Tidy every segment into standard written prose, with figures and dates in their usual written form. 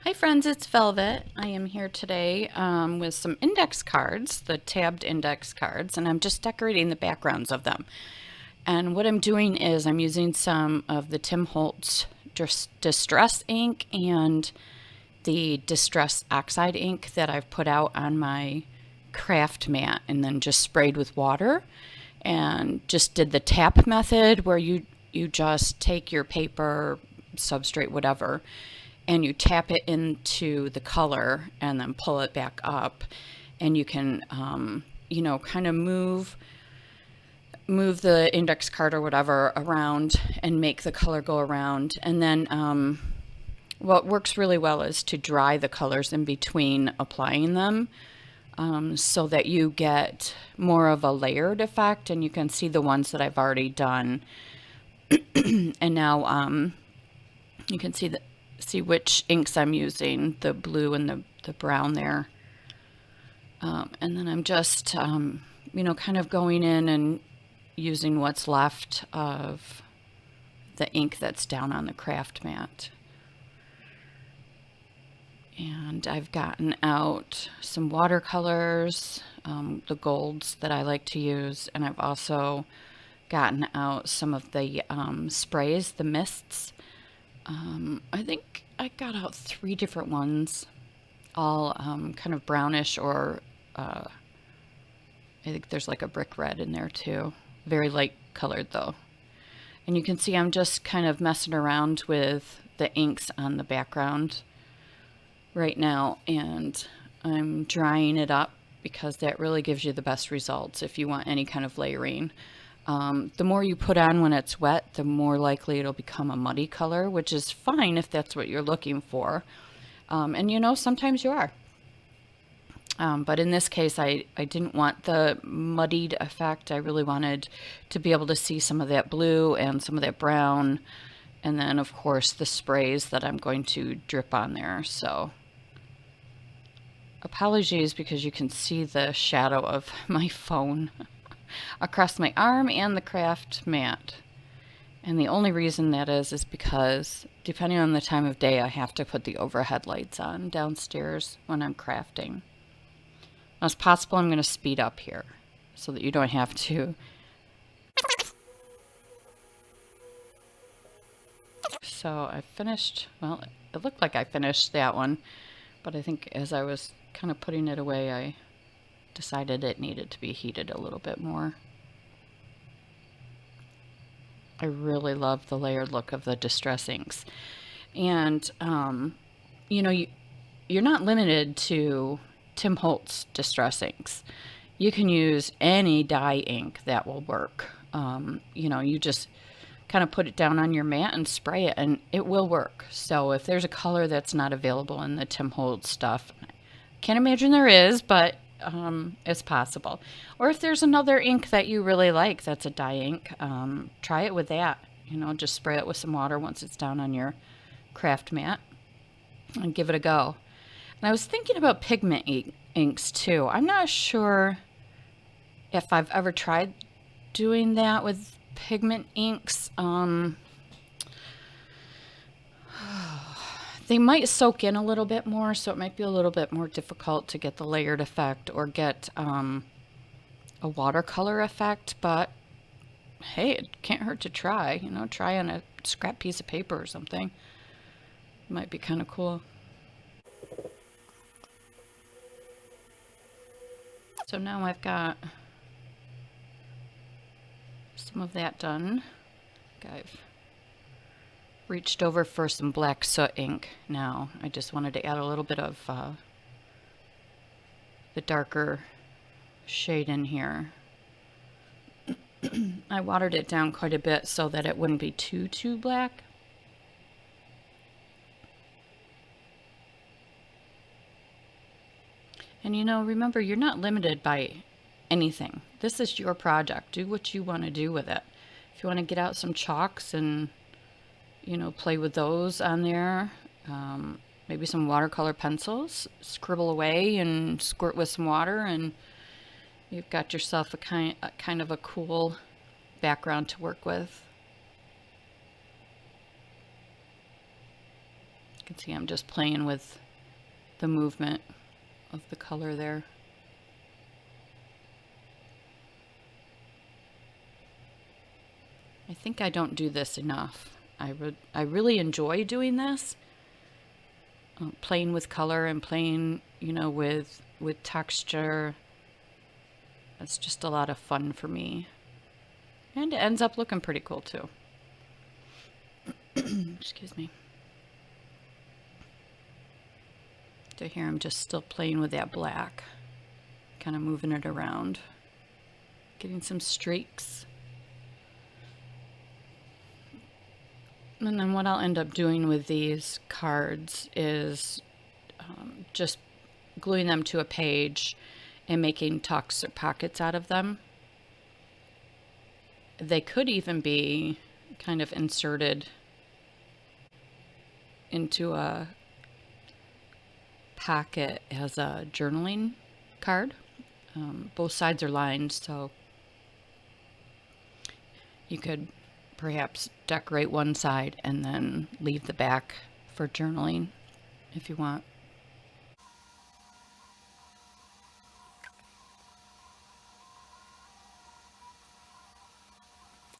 Hi friends, it's Velvet. I am here today with some index cards, the tabbed index cards, and I'm just decorating the backgrounds of them. And what I'm doing is I'm using some of the Tim Holtz Distress ink and the Distress Oxide ink that I've put out on my craft mat and then just sprayed with water and just did the tap method where you just take your paper, substrate, whatever, and you tap it into the color and then pull it back up, and you can kind of move the index card or whatever around and make the color go around. And then what works really well is to dry the colors in between applying them, so that you get more of a layered effect, and you can see the ones that I've already done. And now you can see which inks I'm using, the blue and the brown there. And then I'm just, kind of going in and using what's left of the ink that's down on the craft mat. And I've gotten out some watercolors, the golds that I like to use, and I've also gotten out some of the sprays, the mists. I think I got out 3 different ones, all kind of brownish, or I think there's like a brick red in there too. Very light colored though. And you can see I'm just kind of messing around with the inks on the background right now, and I'm drying it up because that really gives you the best results if you want any kind of layering. The more you put on when it's wet, the more likely it'll become a muddy color, which is fine if that's what you're looking for. And sometimes you are. But in this case, I didn't want the muddied effect. I really wanted to be able to see some of that blue and some of that brown. And then, of course, the sprays that I'm going to drip on there. So apologies because you can see the shadow of my phone across my arm and the craft mat. And the only reason that is because depending on the time of day, I have to put the overhead lights on downstairs when I'm crafting. Now, it's possible I'm going to speed up here so that you don't have to. So I finished, well, it looked like I finished that one, but I think as I was kind of putting it away, I decided it needed to be heated a little bit more. I really love the layered look of the Distress inks. And, you're not limited to Tim Holtz Distress inks. You can use any dye ink that will work. You just kind of put it down on your mat and spray it, and it will work. So if there's a color that's not available in the Tim Holtz stuff, can't imagine there is, but it's possible. Or if there's another ink that you really like that's a dye ink, try it with that. Just spray it with some water once it's down on your craft mat and give it a go. And I was thinking about pigment inks too. I'm not sure if I've ever tried doing that with pigment inks. They might soak in a little bit more, so it might be a little bit more difficult to get the layered effect or get a watercolor effect, but hey, it can't hurt to try. Try on a scrap piece of paper or something. It might be kind of cool. So now I've got some of that done. I've reached over for some black soot ink now. I just wanted to add a little bit of the darker shade in here. I watered it down quite a bit so that it wouldn't be too black. And remember, you're not limited by anything. This is your project. Do what you want to do with it. If you want to get out some chalks and, play with those on there, maybe some watercolor pencils, scribble away and squirt with some water, and you've got yourself a kind of a cool background to work with. You can see I'm just playing with the movement of the color there. I think I don't do this enough. I really enjoy doing this, playing with color and playing, you know, with texture. It's just a lot of fun for me. And it ends up looking pretty cool too. Excuse me. So here I'm just still playing with that black, kind of moving it around, getting some streaks. And then what I'll end up doing with these cards is just gluing them to a page and making tucks or pockets out of them. They could even be kind of inserted into a pocket as a journaling card. Both sides are lined, so you could perhaps decorate one side and then leave the back for journaling if you want.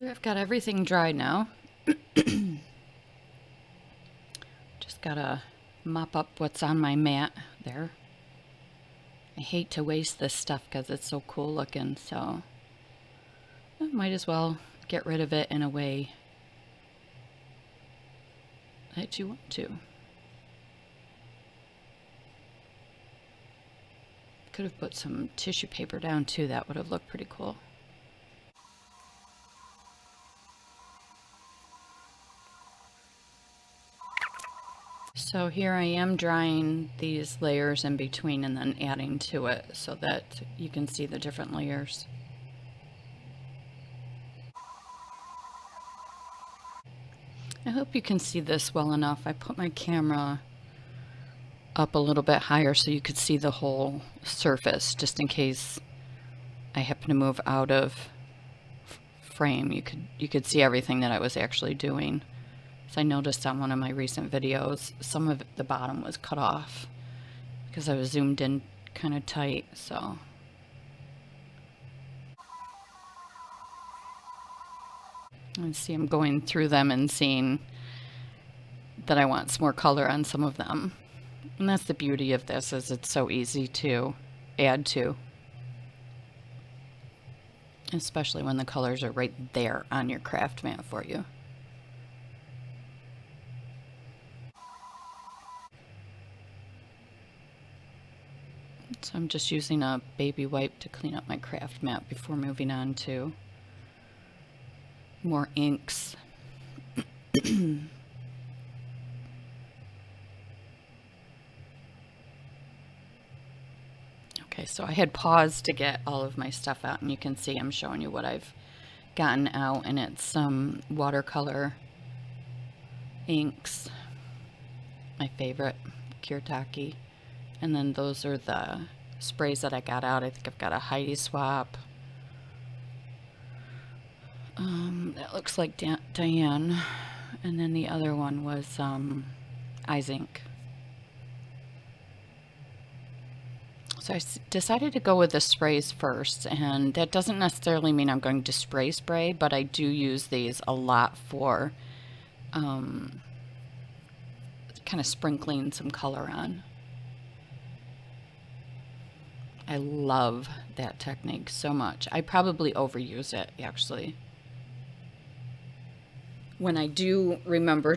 I've got everything dry now. Just gotta mop up what's on my mat there. I hate to waste this stuff because it's so cool looking, so I might as well get rid of it in a way that you want to. Could have put some tissue paper down too, that would have looked pretty cool. So here I am drying these layers in between and then adding to it so that you can see the different layers. I hope you can see this well enough. I put my camera up a little bit higher so you could see the whole surface, just in case I happen to move out of frame. You could see everything that I was actually doing. So I noticed on one of my recent videos, some of the bottom was cut off because I was zoomed in kind of tight, so. And see, I'm going through them and seeing that I want some more color on some of them. And that's the beauty of this, is it's so easy to add to. Especially when the colors are right there on your craft mat for you. So I'm just using a baby wipe to clean up my craft mat before moving on to more inks. Okay, so I had paused to get all of my stuff out, and you can see I'm showing you what I've gotten out, and it's some watercolor inks, my favorite, Kirtaki. And then those are the sprays that I got out. I think I've got a Heidi Swap. That looks like Diane. And then the other one was Eyes Ink. So I decided to go with the sprays first, and that doesn't necessarily mean I'm going to spray, but I do use these a lot for kind of sprinkling some color on. I love that technique so much. I probably overuse it, actually. When I do remember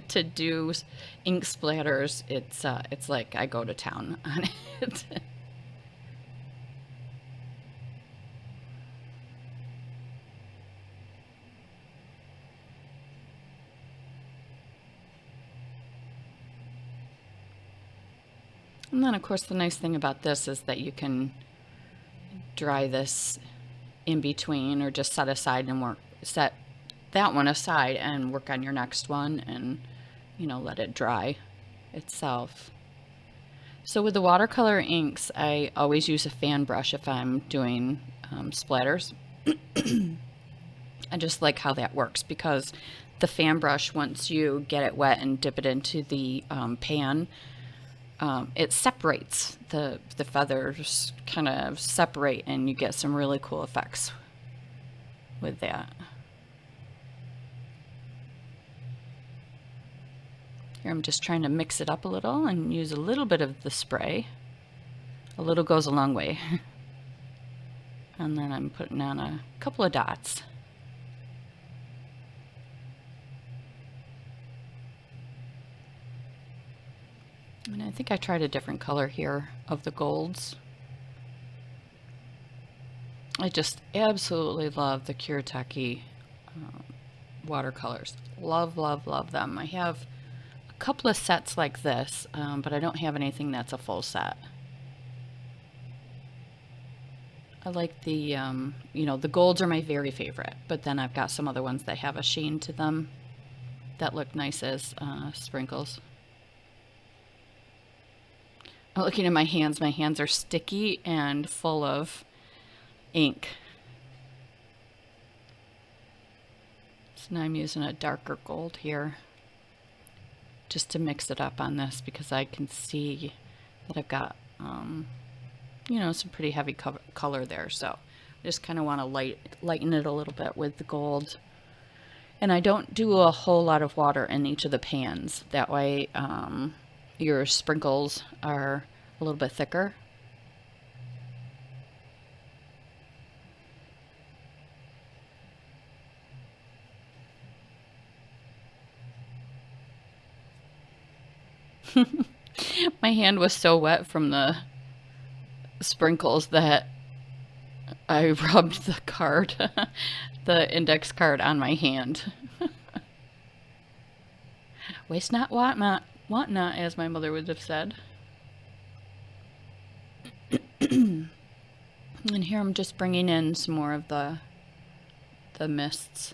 to do ink splatters, it's like I go to town on it. And then, of course, the nice thing about this is that you can dry this in between, or just set aside and set that one aside and work on your next one, and, you know, let it dry itself. So with the watercolor inks, I always use a fan brush if I'm doing splatters. I just like how that works, because the fan brush, once you get it wet and dip it into the pan, it separates. The feathers kind of separate, and you get some really cool effects with that. Here I'm just trying to mix it up a little and use a little bit of the spray. A little goes a long way. And then I'm putting on a couple of dots. And I think I tried a different color here of the golds. I just absolutely love the Kuretake watercolors. Love, love, love them. I have a couple of sets like this, but I don't have anything that's a full set. I like the, you know, the golds are my very favorite, but then I've got some other ones that have a sheen to them that look nice as sprinkles. I'm looking at my hands are sticky and full of ink. So now I'm using a darker gold here just to mix it up on this, because I can see that I've got, you know, some pretty heavy color there. So I just kind of want to lighten it a little bit with the gold. And I don't do a whole lot of water in each of the pans. That way your sprinkles are a little bit thicker. My hand was so wet from the sprinkles that I rubbed the card, the index card, on my hand. Waste not, want not, as my mother would have said. And here I'm just bringing in some more of the mists.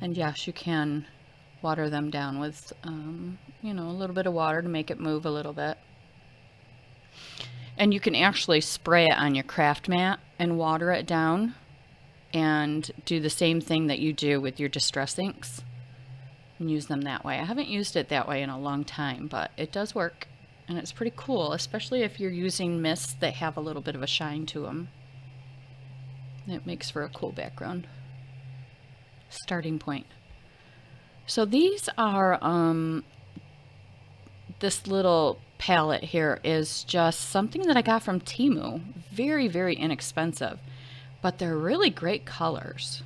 And yes, you can water them down with, you know, a little bit of water to make it move a little bit. And you can actually spray it on your craft mat and water it down, and do the same thing that you do with your distress inks and use them that way. I haven't used it that way in a long time, but it does work, and it's pretty cool, especially if you're using mists that have a little bit of a shine to them. It makes for a cool background starting point. So these are, this little palette here is just something that I got from Temu. Very, very inexpensive, but they're really great colors.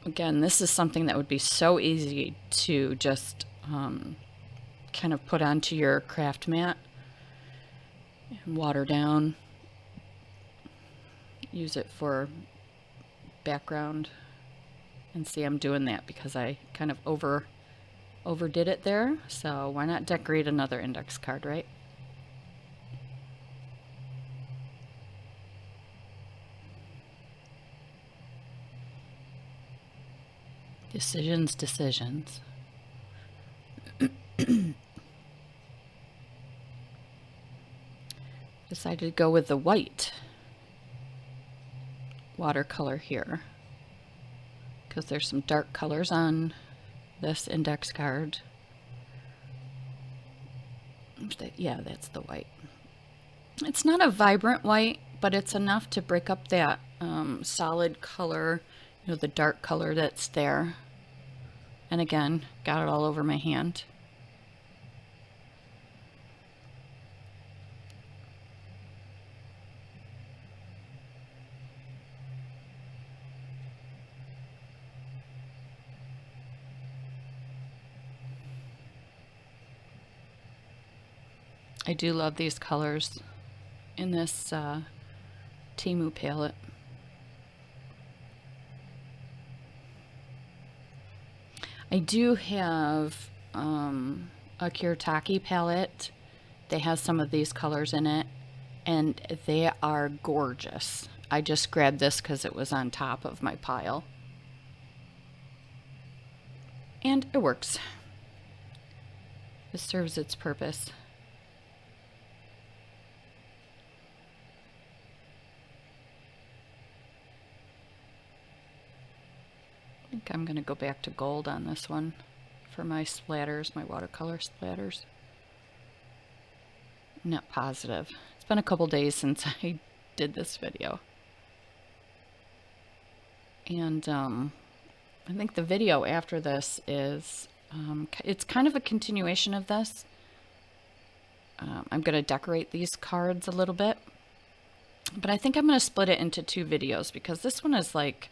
Again, this is something that would be so easy to just kind of put onto your craft mat and water down. Use it for background. And see, I'm doing that because I kind of overdid it there. So why not decorate another index card, right? Decisions. Decided to go with the white watercolor here, because there's some dark colors on this index card. Yeah, that's the white. It's not a vibrant white, but it's enough to break up that solid color, you know, the dark color that's there. And again, got it all over my hand. I do love these colors in this Temu palette. I do have a Kuretake palette that has some of these colors in it, and they are gorgeous. I just grabbed this because it was on top of my pile. And it works. It serves its purpose. think I'm going to go back to gold on this one for my splatters, my watercolor splatters. Not positive. It's been a couple days since I did this video. And I think the video after this is, it's kind of a continuation of this. I'm going to decorate these cards a little bit. But I think I'm going to split it into 2 videos because this one is like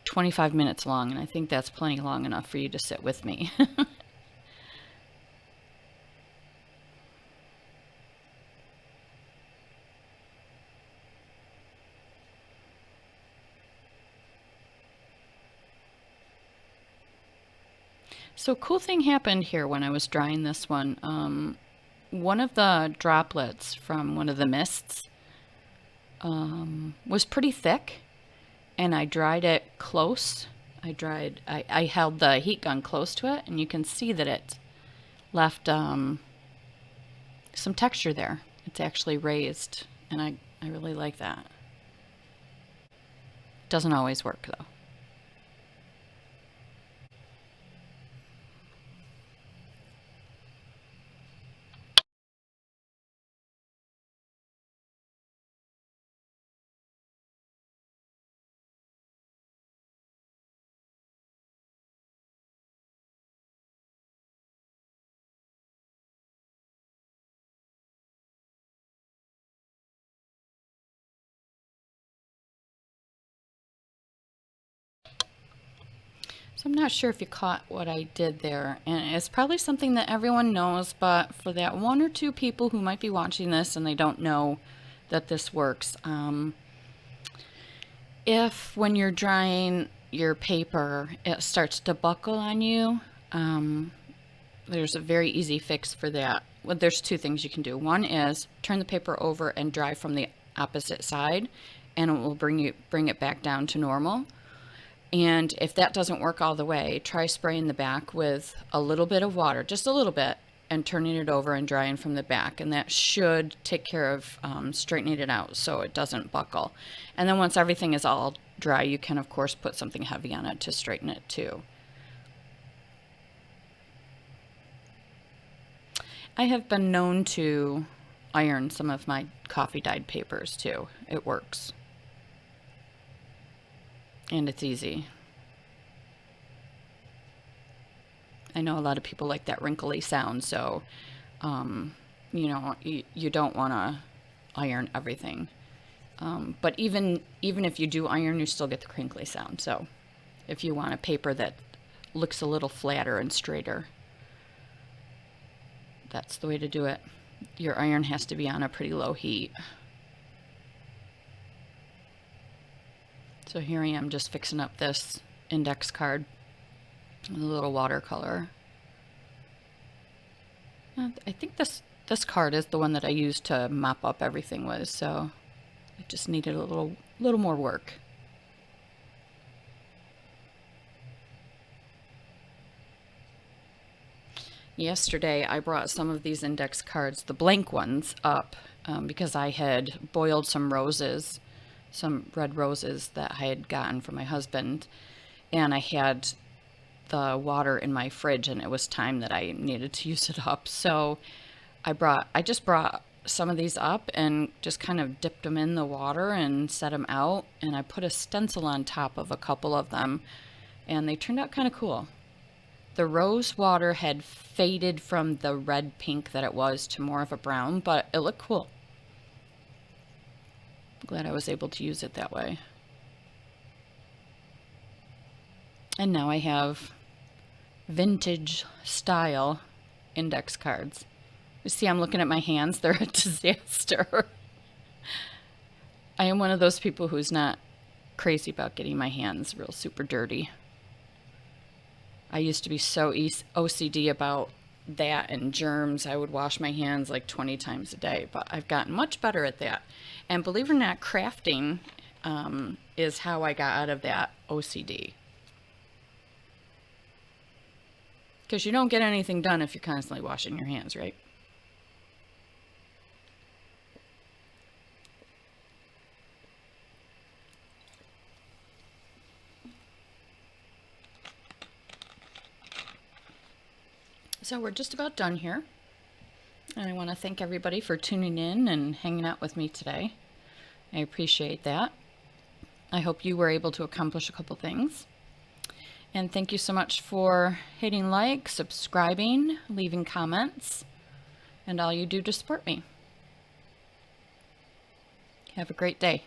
25 minutes long, and I think that's plenty long enough for you to sit with me. So cool thing happened here when I was drying this one. One of the droplets from one of the mists was pretty thick, and I dried it close. I held the heat gun close to it, and you can see that it left some texture there. It's actually raised, and I really like that. Doesn't always work though. So I'm not sure if you caught what I did there, and it's probably something that everyone knows, but for that 1 or 2 people who might be watching this and they don't know that this works, if when you're drying your paper it starts to buckle on you, there's a very easy fix for that. Well, there's 2 things you can do. One is turn the paper over and dry from the opposite side, and it will bring it back down to normal. And if that doesn't work all the way, try spraying the back with a little bit of water, just a little bit, and turning it over and drying from the back. And that should take care of straightening it out so it doesn't buckle. And then once everything is all dry, you can, of course, put something heavy on it to straighten it too. I have been known to iron some of my coffee dyed papers too. It works. And it's easy. I know a lot of people like that wrinkly sound, so you know, you don't want to iron everything. But even if you do iron, you still get the crinkly sound. So if you want a paper that looks a little flatter and straighter, that's the way to do it. Your iron has to be on a pretty low heat. So here I am just fixing up this index card with a little watercolor. I think this card is the one that I used to mop up everything with, so it just needed a little more work. Yesterday I brought some of these index cards, the blank ones, up because I had boiled some roses, some red roses that I had gotten from my husband, and I had the water in my fridge and it was time that I needed to use it up. So I just brought some of these up and just kind of dipped them in the water and set them out, and I put a stencil on top of a couple of them, and they turned out kind of cool. The rose water had faded from the red pink that it was to more of a brown, but it looked cool. Glad I was able to use it that way. And now I have vintage style index cards. You see, I'm looking at my hands. They're a disaster. I am one of those people who's not crazy about getting my hands real super dirty. I used to be so OCD about that and germs. I would wash my hands like 20 times a day, but I've gotten much better at that. And believe it or not, crafting is how I got out of that OCD. Because you don't get anything done if you're constantly washing your hands, right? So we're just about done here. And I want to thank everybody for tuning in and hanging out with me today. I appreciate that. I hope you were able to accomplish a couple things. And thank you so much for hitting like, subscribing, leaving comments, and all you do to support me. Have a great day.